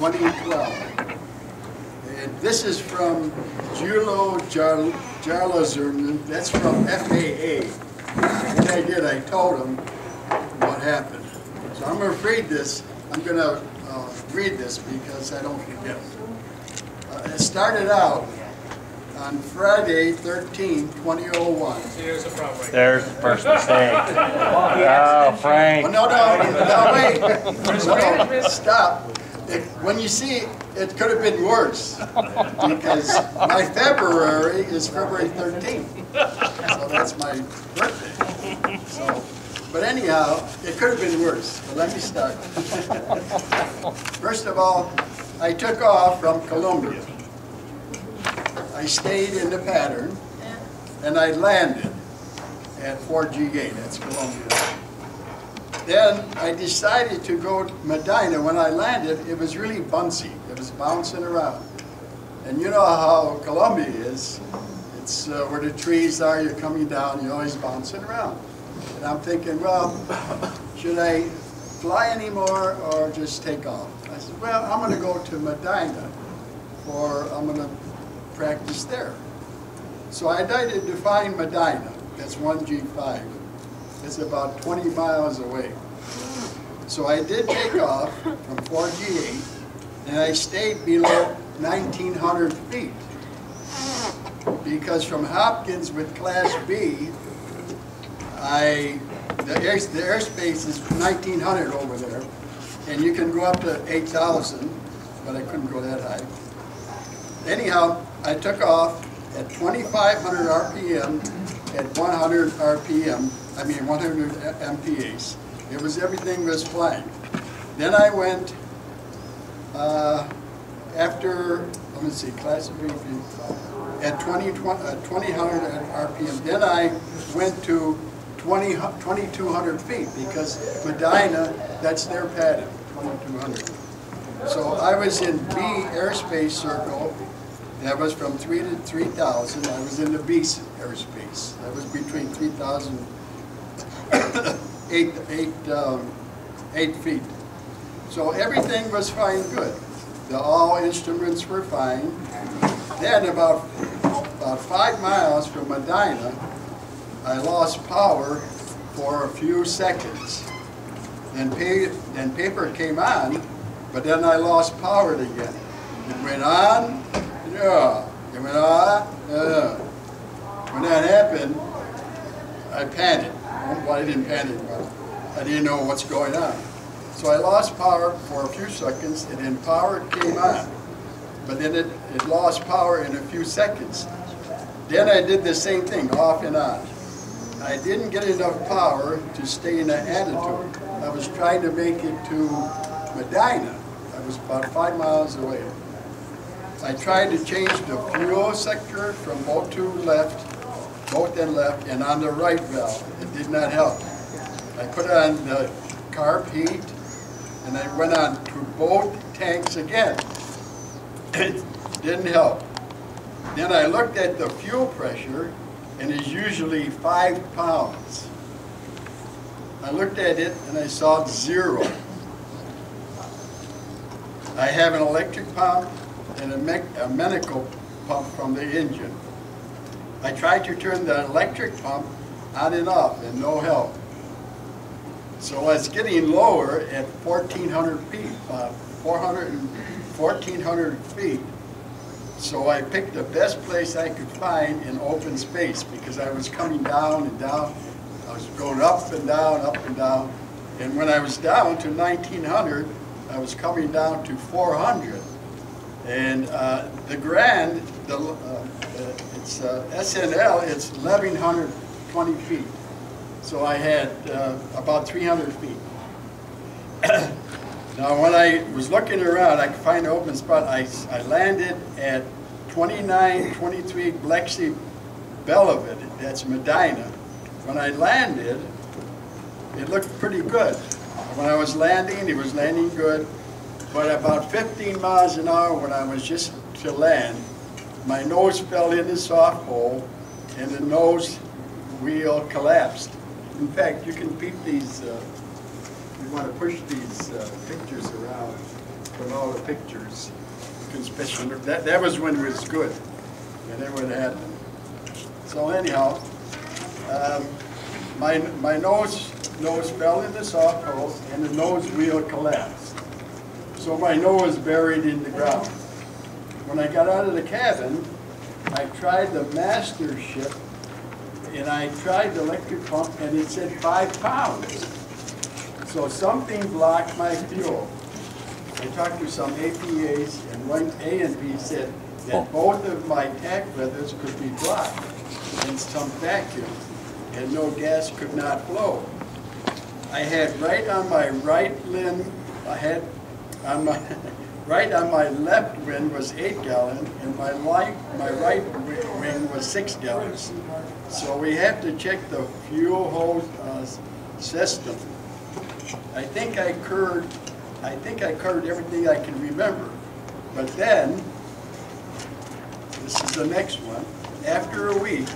2012. And this is from Julo Jarlazurman, that's from FAA. What I did, I told him what happened. So I'm going to read this. I'm going to read this because I don't forget. It started out on Friday, 13/2001. Here's the problem right There's the first mistake. Oh, Frank. Oh, no, wait. No, stop. When you see, it could have been worse because my February is February 13th. So that's my birthday. So, but anyhow, it could have been worse. But let me start. First of all, I took off from Columbia. I stayed in the pattern, and I landed at Fort G8, that's Columbia. Then I decided to go to Medina. When I landed, it was really bouncy. It was bouncing around. And you know how Columbia is. It's where the trees are, you're coming down, you're always bouncing around. And I'm thinking, well, should I fly anymore or just take off? I said, well, I'm going to go to Medina, or I'm going to practice there. So I decided to find Medina. That's 1G5. It's about 20 miles away. So I did take off from Fort G8, and I stayed below 1,900 feet. Because from Hopkins with Class B, the airspace is 1,900 over there, and you can go up to 8,000, but I couldn't go that high. Anyhow, I took off at 2,500 RPM at 100 RPM, 100 MPAs. Everything was flying. Then I went, after, let me see, Class B, at 2,000 RPM. Then I went to 2,200 feet because Medina, that's their pattern, 2,200. So I was in B airspace circle. That was from 3,000 to 3,000. I was in the B airspace. That was between 3,000, 8 feet. So everything was fine, good. All instruments were fine. Then about 5 miles from Medina, I lost power for a few seconds. Then paper came on, but then I lost power again. It went on, yeah. It went on, yeah. When that happened, I panicked. Well, I didn't panic, but I didn't know what's going on. So I lost power for a few seconds, and then power came on. But then it lost power in a few seconds. Then I did the same thing, off and on. I didn't get enough power to stay in that attitude. I was trying to make it to Medina. I was about 5 miles away. I tried to change the fuel sector from both to left, both and left, and on the right valve. It did not help. I put on the carb heat, and I went on to both tanks again. It didn't help. Then I looked at the fuel pressure, and it's usually 5 pounds. I looked at it, and I saw 0. I have an electric pump and a mechanical pump from the engine. I tried to turn the electric pump on and off, and no help. So I was getting lower at 1,400 feet, 1,400 feet. So I picked the best place I could find in open space because I was coming down and down. I was going up and down, up and down. And when I was down to 1,900, I was coming down to 400. And the Grand, it's SNL, it's 1,120 feet. So I had about 300 feet. Now when I was looking around, I could find an open spot. I landed at 2923 Black Sea Boulevard, that's Medina. When I landed, it looked pretty good. When I was landing, it was landing good. But about 15 miles an hour when I was just to land, my nose fell in the soft hole and the nose wheel collapsed. In fact, you can peep these, you want to push these pictures around from all the pictures. You can special, that was when it was good, and then what happened. So anyhow, my nose fell in the soft hole, and the nose wheel collapsed. So my nose buried in the ground. When I got out of the cabin, I tried the master ship, and I tried the electric pump, and it said 5 pounds. So something blocked my fuel. I talked to some APAs, and one A&P said that both of my tack feathers could be blocked in some vacuum, and no gas could not flow. I had right on my right limb, I had on my right on my left wing was 8 gallons, and my right wing was 6 gallons. So we have to check the fuel hose system. I think I covered everything I can remember. But then, this is the next one. After a week,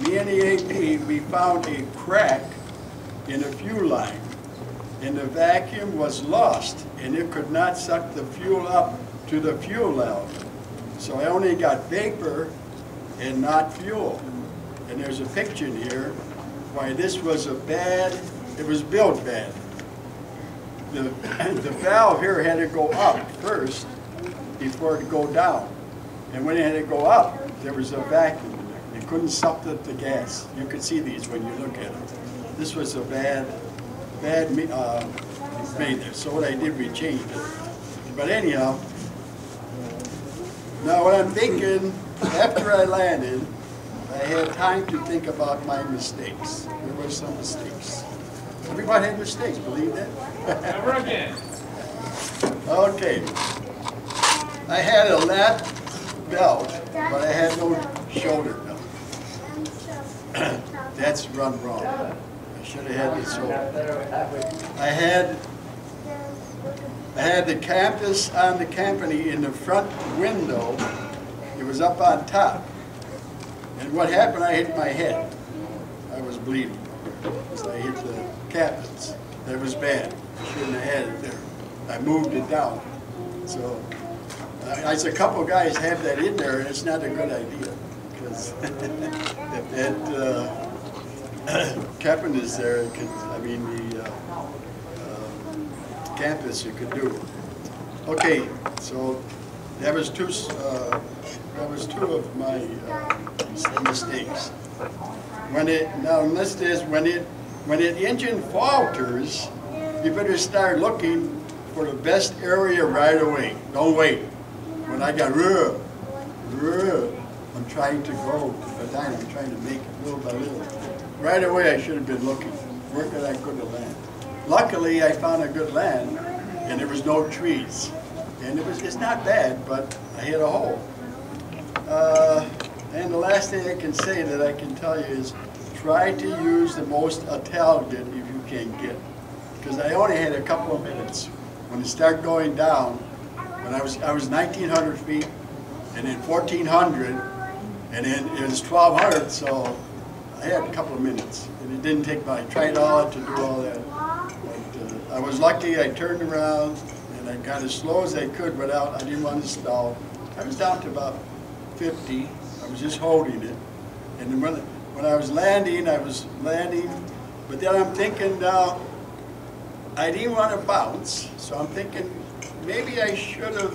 me and the AP, we found a crack in a fuel line, and the vacuum was lost, and it could not suck the fuel up to the fuel valve. So I only got vapor and not fuel. And there's a picture in here why this was it was built bad. The valve here had to go up first before it go down. And when it had to go up, there was a vacuum in there. It couldn't suck up the gas. You could see these when you look at them. This was a bad made there. So what I did, we changed it. But anyhow, now what I'm thinking, after I landed, I had time to think about my mistakes. There were some mistakes. Everybody had mistakes, believe that? Never again. Okay. I had a lap belt, but I had no shoulder belt. That's run wrong. I should have had the shoulder. I had the campus on the company in the front window. It was up on top. And what happened, I hit my head. I was bleeding. So I hit the cabins. That was bad. I shouldn't have had it there. I moved it down. So as a couple guys have that in there, and it's not a good idea. Because if that cabin is there, it could, I mean the campus you could do. Okay, so that was two of my mistakes. When the engine falters, you better start looking for the best area right away. Don't wait. When I got I'm trying to go to the diner. I'm trying to make it little by little. Right away, I should have been looking. Where could I go to land? Luckily, I found a good land, and there was no trees. And it's not bad, but I hit a hole. And the last thing I can say that I can tell you is try to use the most Italian if you can get. Because I only had a couple of minutes. When it started going down, when I was 1,900 feet, and then 1,400, and then it was 1,200, so I had a couple of minutes. And it didn't take I tried all to do all that. But I was lucky, I turned around, and I got as slow as I could I didn't want to stall. I was down to about 50. I was just holding it. And when I was landing, but then I'm thinking now, I didn't want to bounce, so I'm thinking maybe I should have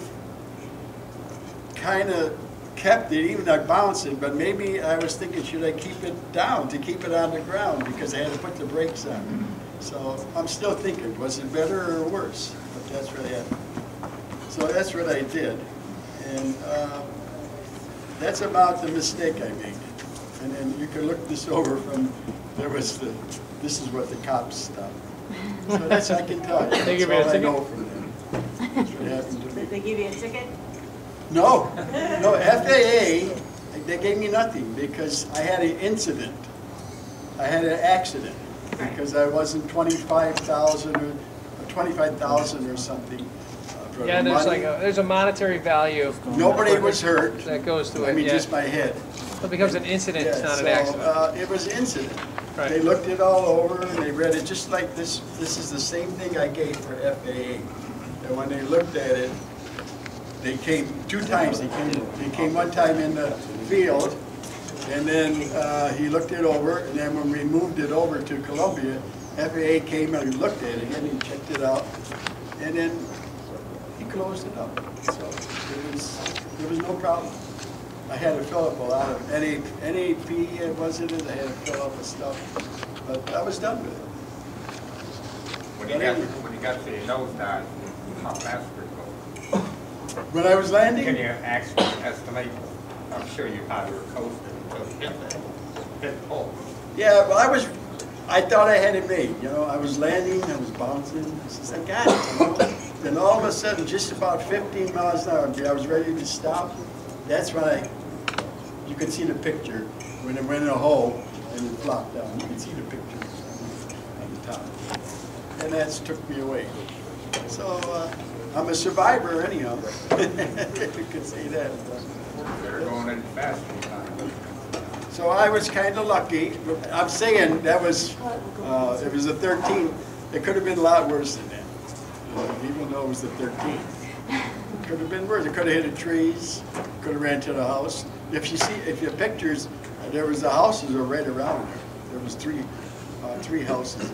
kind of kept it, even not bouncing, but maybe I was thinking, should I keep it down to keep it on the ground because I had to put the brakes on. So I'm still thinking, was it better or worse? But that's what happened. So that's what I did. And that's about the mistake I made. And then you can look this over from, this is what the cops stopped. So that's, I can tell you. They give That's you a all I ticket? know from them. That's what happened to me. Did they give you a ticket? No, FAA, they gave me nothing because I had an incident. I had an accident because I wasn't 25,000 or 25,000 or something. For Yeah, the there's money. there's a monetary value Nobody was hurt. that goes to I it. mean, Yeah. just my head. It becomes an incident, it's not an accident. It was an incident. Right. They looked it all over and they read it just like this. This is the same thing I gave for FAA. And when they looked at it, they came 2 times. They came one time in the field, and then he looked it over, and then when we moved it over to Columbia, FAA came and looked at it again, he checked it out, and then he closed it up. So there was no problem. I had to fill up a lot of NAP, wasn't it? I had to fill up with stuff, but I was done with it. When you got to your nose dive, how fast were you going? When I was landing, Can you actually estimate? I'm sure you probably were coasting until you hit the pole. yeah, well, I thought I had it made, you know. I was landing, I was bouncing, I said, I got it, you know. Then all of a sudden, just about 15 miles an hour, I was ready to stop. That's when you could see the picture, when it went in a hole and it flopped down. You could see the picture on the top. And that took me away. So I'm a survivor anyhow. You could say that. They're going in fast. So I was kind of lucky. I'm saying that was, it was a 13. It could have been a lot worse than that, even though it was the 13. It could have been worse. It could have hit the trees. Could have ran to the house. If you have pictures, there was the houses were right around there. There was three houses.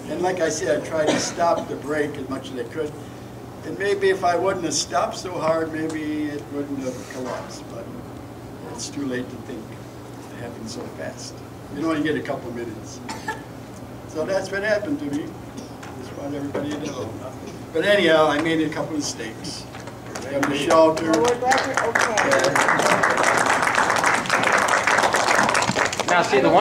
And like I said, I tried to stop the brake as much as I could. And maybe if I wouldn't have stopped so hard, maybe it wouldn't have collapsed. But it's too late to think. It happened so fast. You only get a couple minutes. So that's what happened to me. Just want everybody to know. But anyhow, I made a couple of mistakes. I got the shelter. Well, we're glad you're okay. Now, see, the one